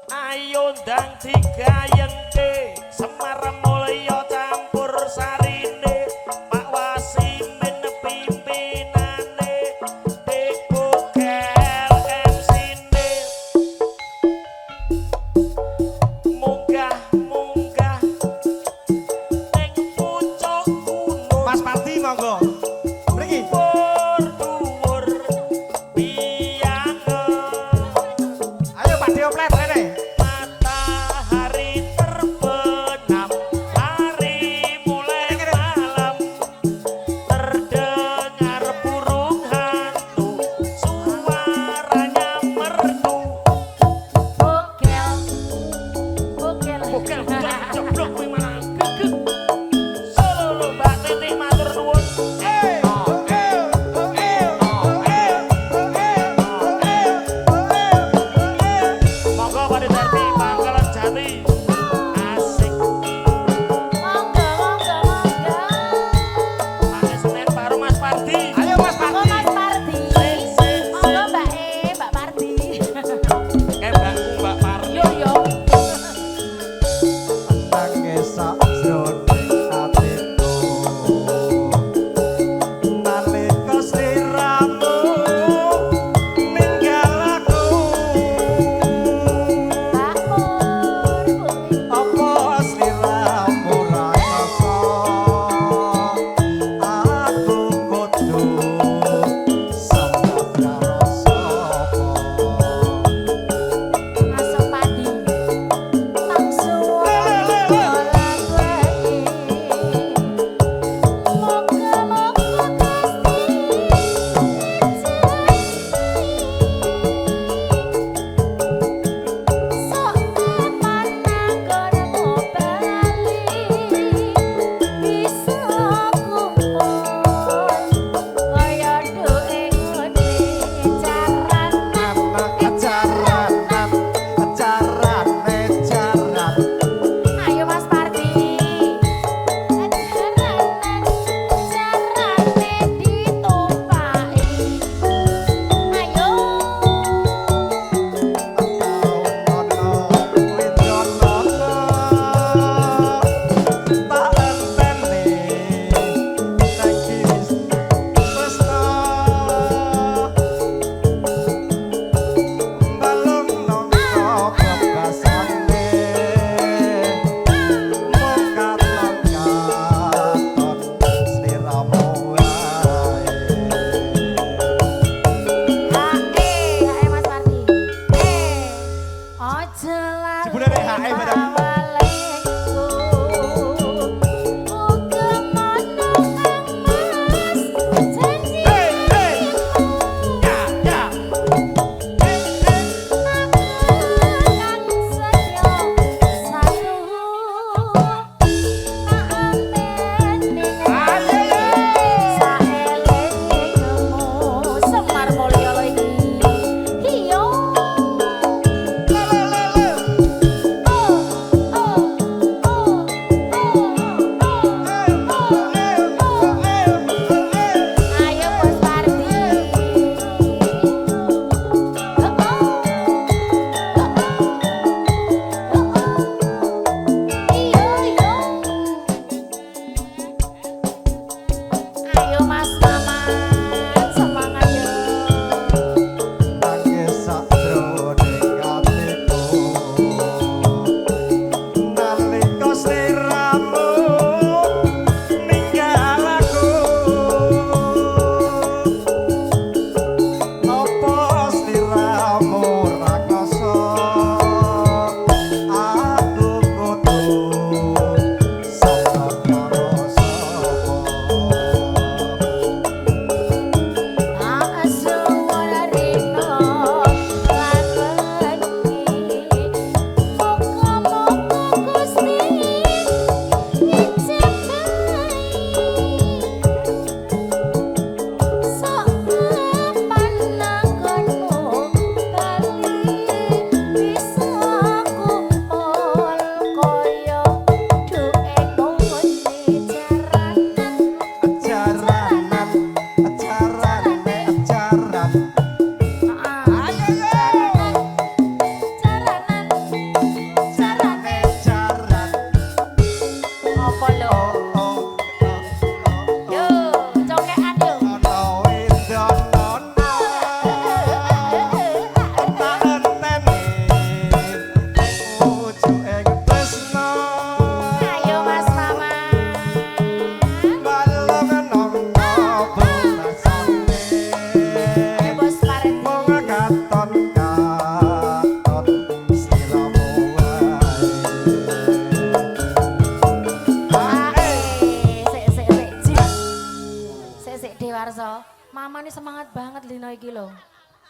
Ayo ndang digayengke Semar Mulya campur sarine Pak Wasimin pimpinane Dibugel MC-ne munggah-munggah ning pucuk gunung Mas Pati monggo. Mriki. dhuwur piyangen Ayo Pak Deoplet rene. matahari terbit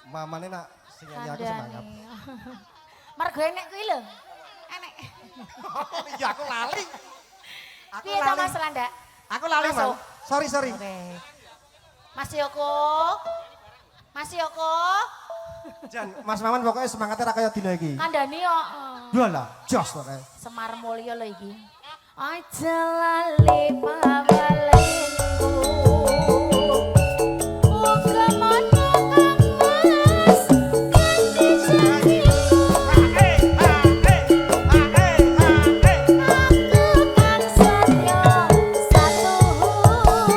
Mamane nak sing nyanyi aku semangat. Mergo enek kuwi lho. Enek. Iya aku lali. Aku Piye to Mas Landa? Aku lali, Masuk. Man. Sorry. Oke. Mas Yoko. Mas Yoko. Jan, Mas Maman pokoknya semangatnya ra kaya dina iki. Kandhani yo. Lho lah, jos to kae. Semar Mulya lho iki. Aja lali pawalengku. Uga mono Mas. Kanthi kang setya satuhun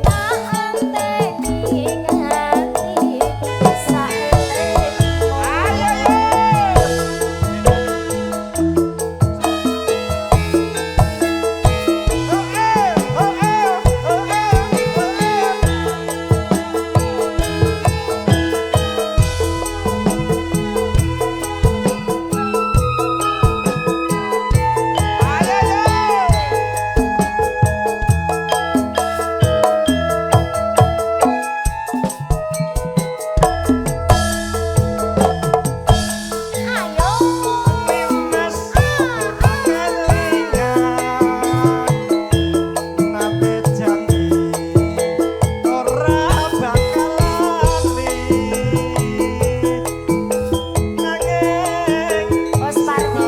tak anteni nganti saentek. Ayo. Bos Pardi.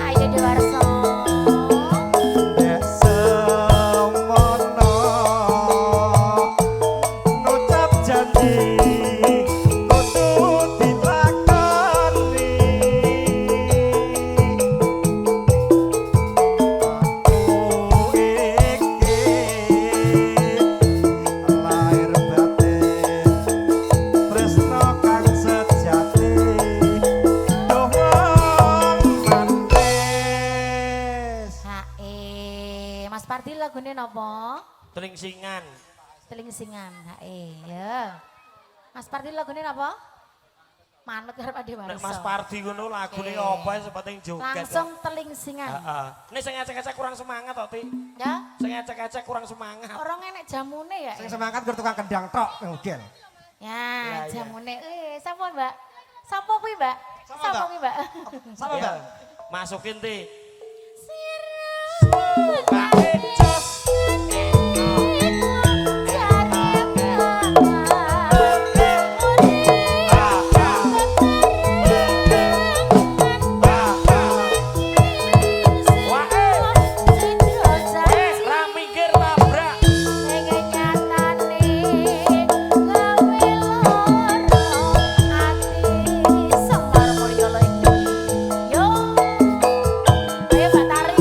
Ayo Dewarso. Mas Pardi lagune napa? Telingsingan. Telingsingan. Ya. Mas Pardi lagune napa? Manut karo Pak Nek Dewarso. Mas Pardi ngono lagune Oke. apa sepenting joget. Langsung telingsingan. Heeh. Nek sing ecek-ecek kurang semangat to, Ti. Ya. Sing ecek-ecek kurang semangat. Orang enek jamune ya. Sing semangat gur tukang kendang tok ngegel. Ya, Ya, jamune. Sapa, Mbak? Sapa kuwi, Mbak? Sapa, Sapa Mbak? kuwi, Mbak? Sama, Ya. Mbak? Masukin, Ti. Sirah. Jos. Ra minggir tabrak. Yo, ayo Mbak Tari.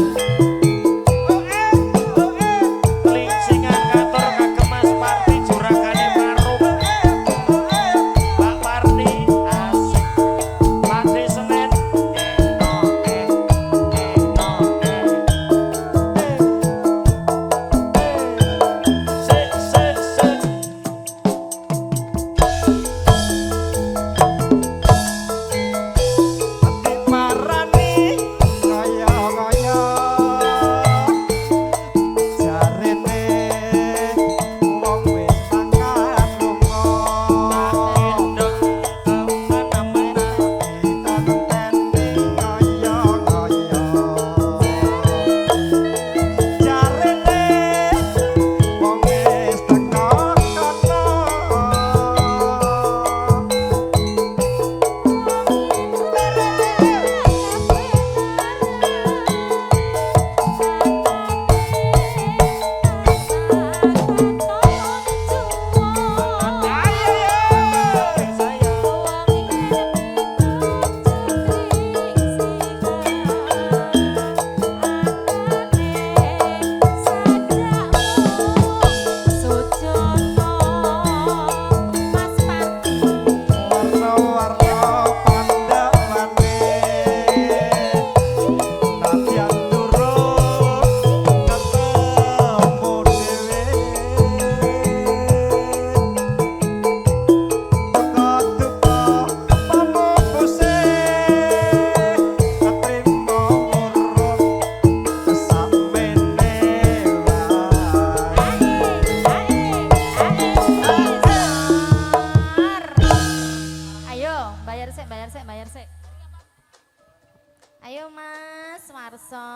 Warsa.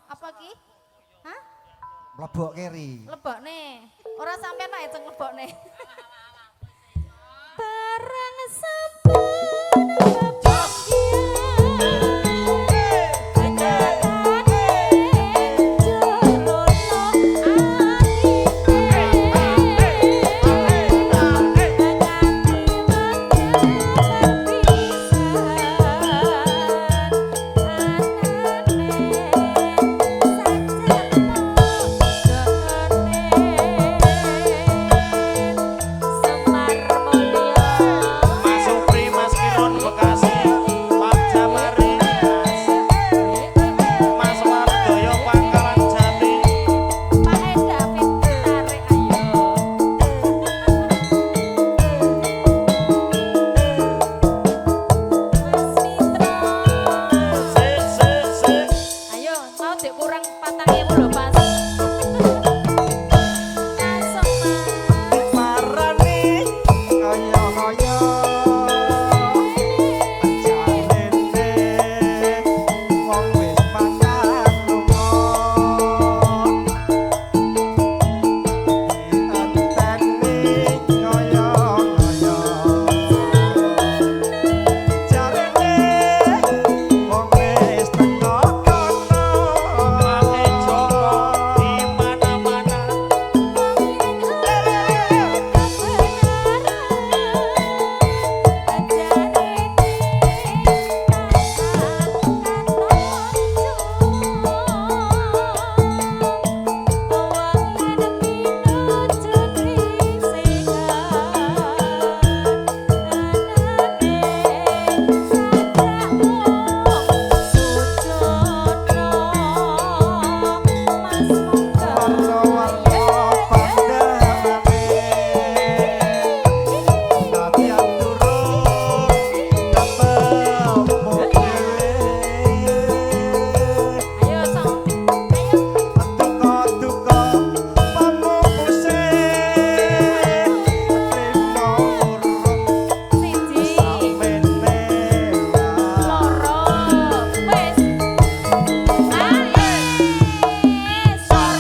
Apa ki? Hah? Mlebok keri. Lebokne. Ora sampean ae ceng lebokne. Barang Mas Supri, Mas Kirun, Bekasi, Pak Jamari, Mas Wardoyo, Pangkalan Jati. Pak David tarik ayo. Mas Mitra. Sik. Ayo, mau dek kurang 4.000 lho, Pas. Langsung, Mas. Marani kaya-kaya ajarene wong wis mangan lunga dianteni kaya-kaya jarene wong wis teko kono Ate Joko di mana-mana. warna-warna pandangane latihan durung ketemu dhewe Ayo, Song. Ayo. duka-duka pamungkuse trimo urung Siji, samene loro, wis. Sor.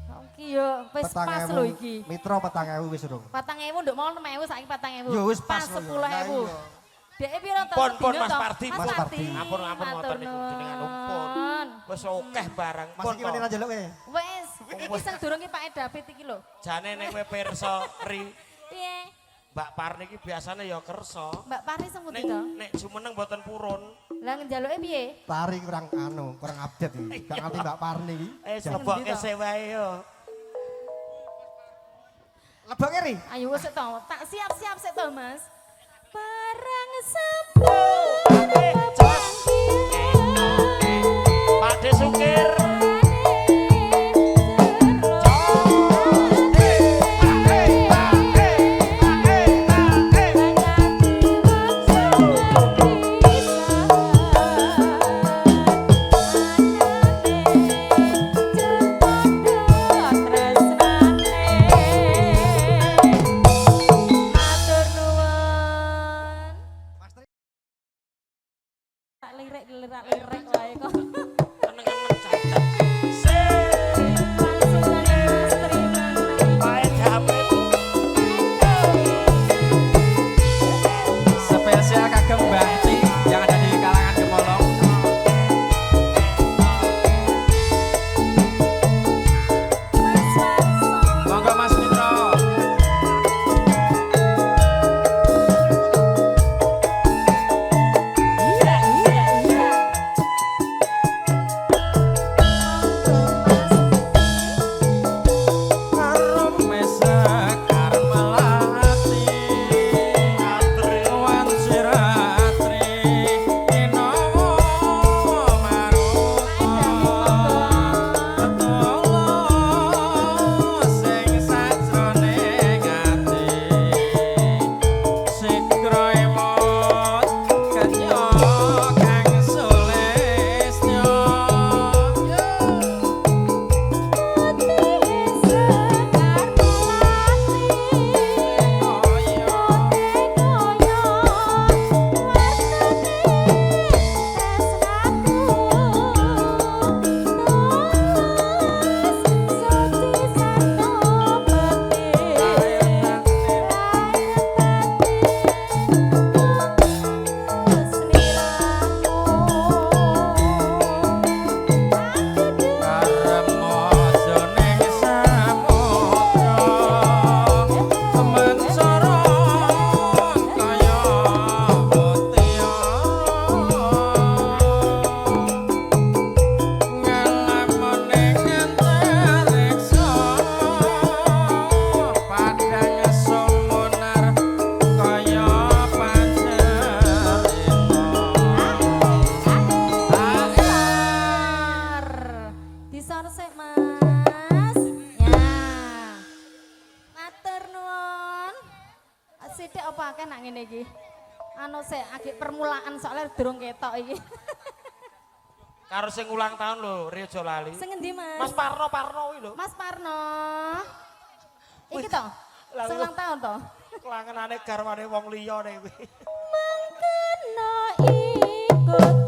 Oke yo, wis pas lho iki. mitra 4.000 wis urung 4.000 nduk mau 6.000 saiki 4.000. yo wis pas lho, 10.000. Dek piro to? Pon, sedino Mas to? Pardi. Mas Mas Pardi. Pardi. Ampun ngoten niku jenengan pun. Wis akeh barang Mas pun. iki meneh njaluk e Wis, iki sing durung ki Pak David iki lho. Jane nek kowe pirsa Ri, Piye? Mbak Parni iki biasane ya kersa. Mbak Pari sing Nek pundi to? nek jumeneng mboten purun. Lah njaluke piye? tari kurang kurang update iki gak ngerti Mbak Parni iki Lebokke to? sewae yo. lebok keri Ayo wis to, tak siap-siap sik to, Mas. Barang sepuluh Ade Jos. Pak De Sukir. Lirik wae kok. Teneng-teneng catet. Sik. Pansukane Mas Terima. Pak David. Spesial kagem Banti yang ada di kalangan Gemolong. Mas Warso. Monggo Mas Mitra. Iya. anu sik agek permulaan soalnya durung ketok iki. Karo sing ulang tahun lho, Rio Jolali. Sing endi, Mas? Mas Parno kuwi lho. Mas Parno. Iki to. Sing ulang tahun to. Kelangenane garwane wong liya nek kuwi. Mangkena ikut